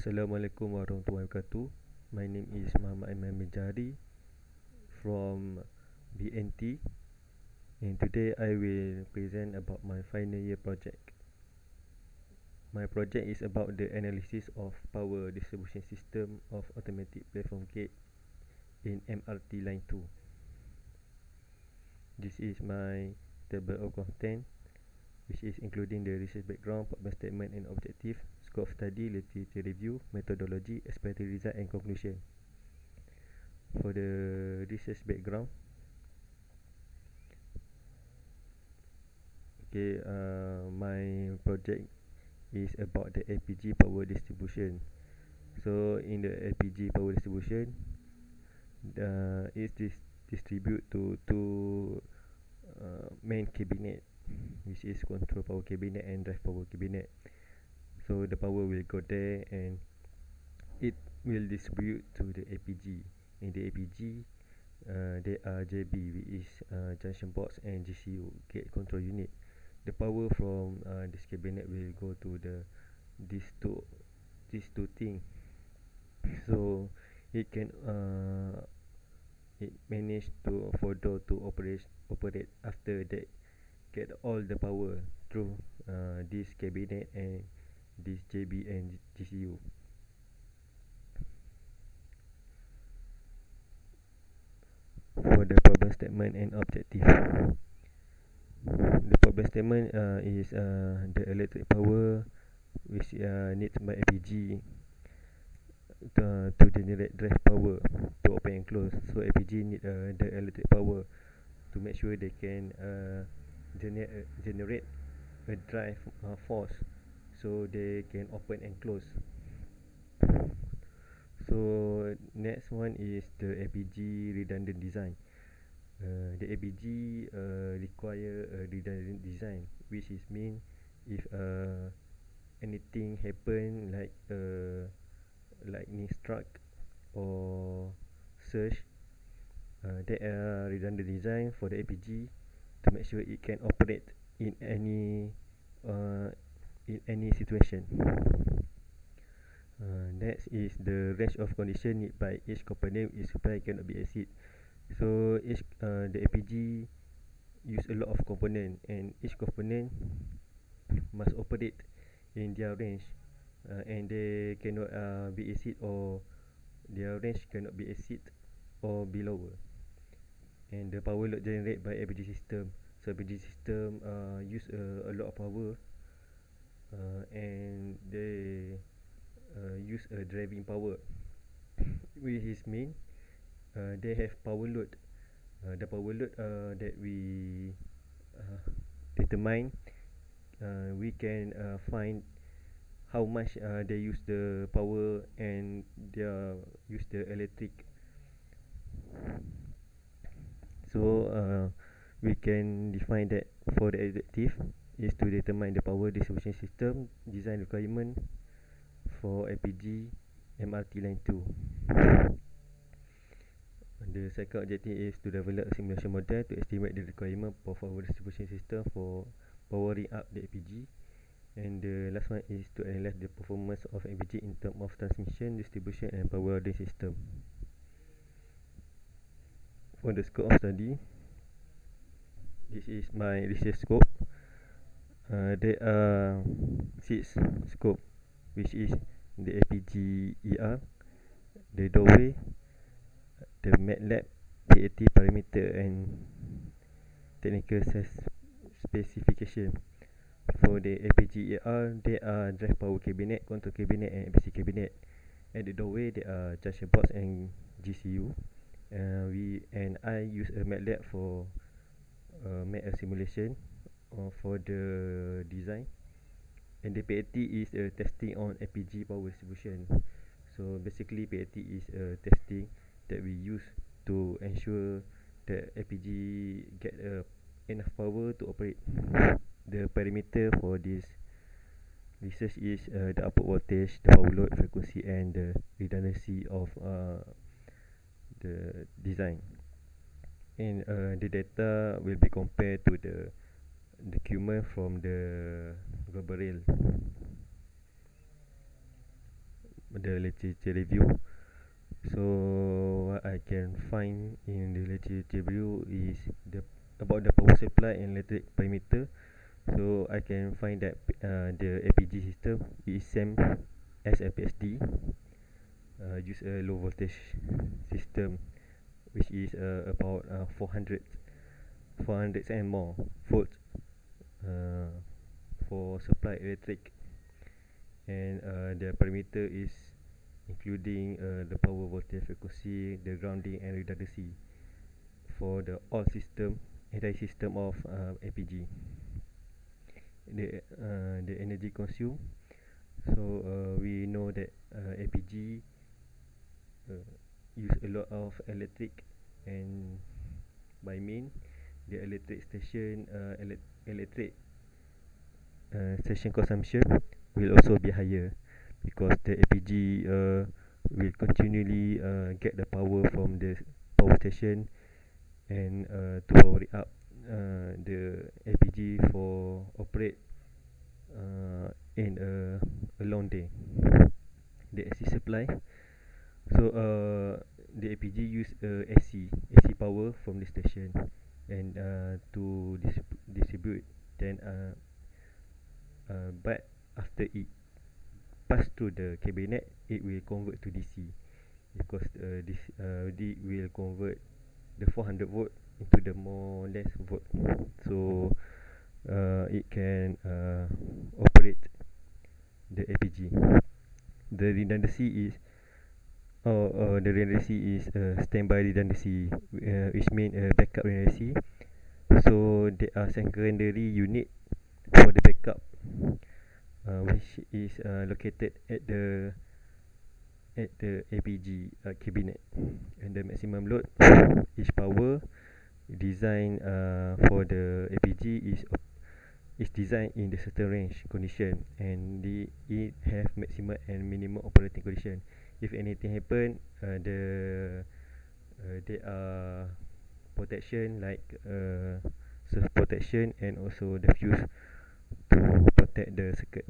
Assalamualaikum warahmatullahi wabarakatuh. My name is Muhammad Aiman bin Jahari from BNT, and today I will present about my final year project. My project is about the analysis of power distribution system of automatic platform gate in MRT line 2. This is my table of content, which is including the research background, problem statement and objective, scope of study, literature review, methodology, expected result and conclusion. For the research background, my project is about the LPG power distribution. So in the LPG power distribution, it's distribute to two main cabinet, which is control power cabinet and drive power cabinet. So the power will go there and it will distribute to the APG. In the APG, there are JB, which is junction box, and GCU, gate control unit. The power from this cabinet will go to these two things. So it can it manage to for door to operate after that, get all the power through this cabinet and this JB and GCU. For the problem statement and objective, the problem statement is the electric power which needs by APG to generate drive power to open and close. So APG need the electric power to make sure they can generate a drive force so they can open and close. So next one is the APG redundant design. The APG require a redundant design, which is mean if anything happen like lightning struck or surge, there are redundant design for the APG to make sure it can operate in any situation. Next is the range of condition need by each component is supply cannot be exceed. So each the APG use a lot of component, and each component must operate in their range, and they cannot be exceed, or their range cannot be exceed or be lower. And the power load generated by APG system. So APG system use a lot of power, and they use a driving power, which is mean they have power load. The power load that we determine, we can find how much they use the power and they use the electric. So we can define that for the objective is to determine the power distribution system design requirement for LPG MRT line 2. The second objective is to develop a simulation model to estimate the requirement for power distribution system for powering up the LPG. And the last one is to analyze the performance of LPG in terms of transmission, distribution and power loading system. For the scope of study, this is my research scope. There are 6 scope, which is the LPG ER, the doorway, the MATLAB, PAT parameter and technical specification. For the LPG ER, there are drive power cabinet, control cabinet and MPC cabinet. At the doorway, there are junction box and GCU. I use a MATLAB for make a simulation for the design. And the PAT is a testing on LPG power distribution. So basically PAT is a testing that we use to ensure that LPG get enough power to operate. The parameter for this research is the output voltage, the power load, frequency and the redundancy of the design. And the data will be compared to the document from the global rail. the literature review. So what I can find in the literature review is about the power supply and electric parameter. So I can find that the APG system is same as FPSD, use a low voltage system, which is about 400 and more volts uh, for supply electric, and the parameter is including the power, voltage, frequency, the grounding and redundancy for the all system, entire system of APG. The energy consumed. So we know that APG use a lot of electric, and by mean the electric station electric station consumption will also be higher, because the APG will continually get the power from the power station, and to power it up, the APG for operate in a long day, the AC supply. So the APG use AC power from the station, and to distribute. Then but after it pass through the cabinet, it will convert to DC, because this it will convert the 400 volt into the more less volt. So it can operate the APG. The redundancy is standby redundancy, which means backup redundancy. So there are secondary unit for the backup, which is located at the APG cabinet, and the maximum load each power design for the APG is designed in the certain range condition, and it have maximum and minimum operating condition. If anything happen, there are protection like self protection, and also the fuse to protect the circuit.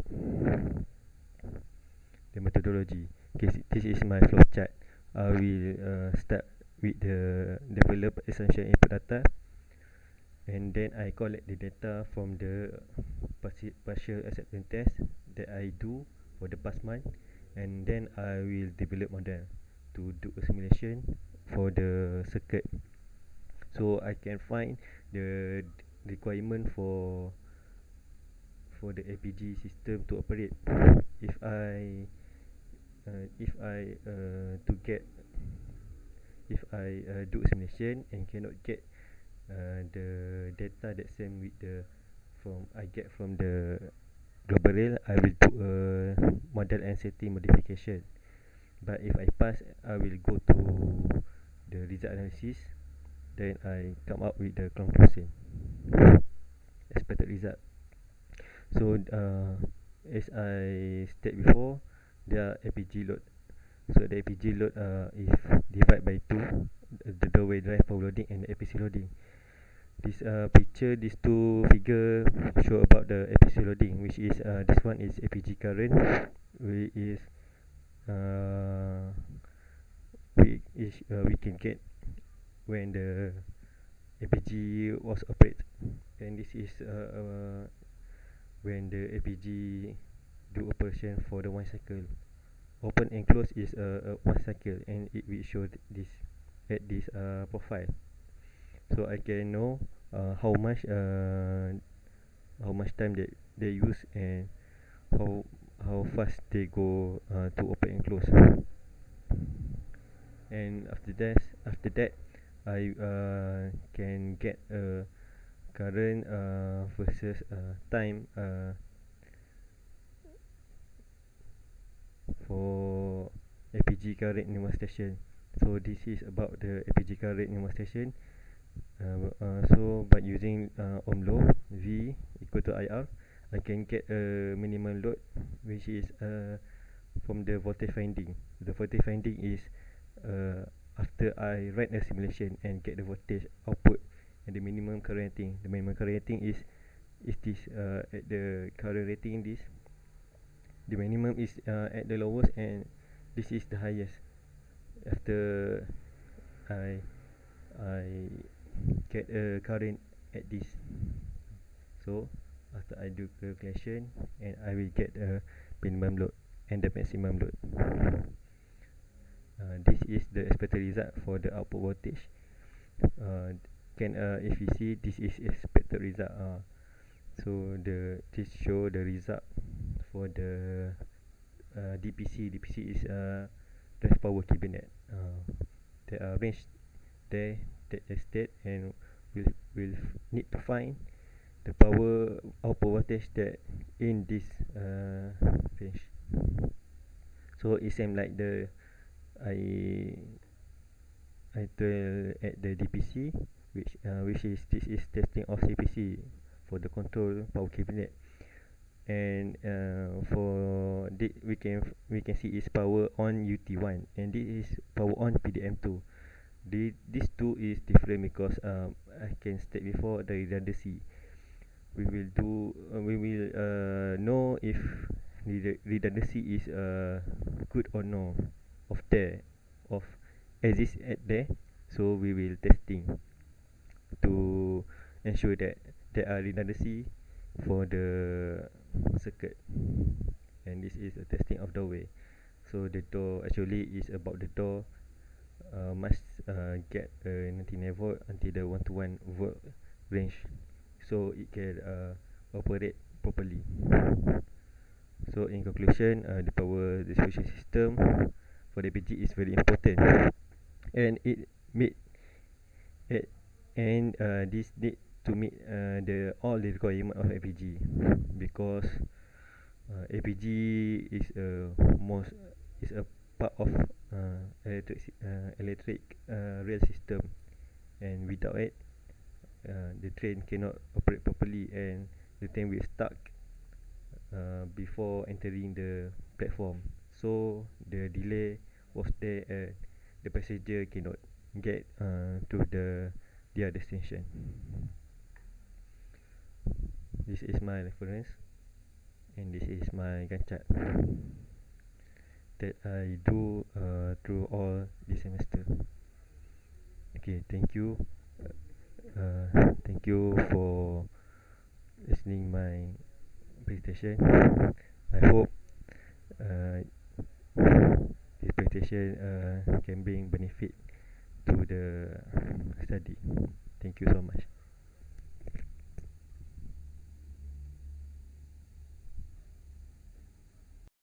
The methodology. Okay, this is my flow chart. I will start with the develop assumption input data, and then I collect the data from the partial acceptance test that I do for the past month, and then I will develop model to do a simulation for the circuit, so I can find the requirement for the APG system to operate. If I to get if I do a simulation and cannot get the data that same with the I get from the global rail, I will do a model and setting modification. But if I pass, I will go to the result analysis, then I come up with the conclusion, expected result. So as I stated before, there are APG load. So the APG load is divided by 2, the doorway drive power loading and the APC loading. This picture, these two figure show about the APC loading, which is this one is APG current, which is we can get when the APG was operated, and this is when the APG do operation for the 1 cycle. Open and close is 1 cycle, and it will show this at this profile. So I can know how much time they use, and how fast they go to open and close. And after that I can get a current versus time for APG current in one station. So this is about the APG current in one station. So by using ohm law, V equal to IR, I can get a minimum load, which is from the voltage finding. The voltage finding is after I write a simulation and get the voltage output and the minimum current rating. The minimum current rating is this at the current rating this. The minimum is at the lowest, and this is the highest after I I get a current at this. So after I do calculation, and I will get a minimum load and the maximum load. This is the expected result for the output voltage. If you see, this is expected result. So this show the result for the DPC. DPC is drive power cabinet. There are range there that is state, and will need to find the power output voltage that in this range. So it's same like the I tell at the DPC, which is this is testing of CPC for the control power cabinet, and for this we can see is power on UT1, and this is power on PDM2. These two is different because I can state before the redundancy. We will know if redundancy is good or no of there of exist at there. So we will testing to ensure that there are redundancy for the circuit, and this is a testing of doorway. So the door actually is about the door must get 99 volt until the 1 to 1 volt range, so it can operate properly. So in conclusion, the power distribution system for the APG is very important, and it meet it, and this need to meet the all the requirement of APG, because APG is a part of electric rail system, and without it the train cannot operate properly, and the train will stuck before entering the platform. So the delay was there, and the passenger cannot get to their destination. This is my reference, and this is my Gantt chart that I do through all this semester. Okay, thank you. Thank you for listening my presentation. I hope this presentation can bring benefit to the study. Thank you so much.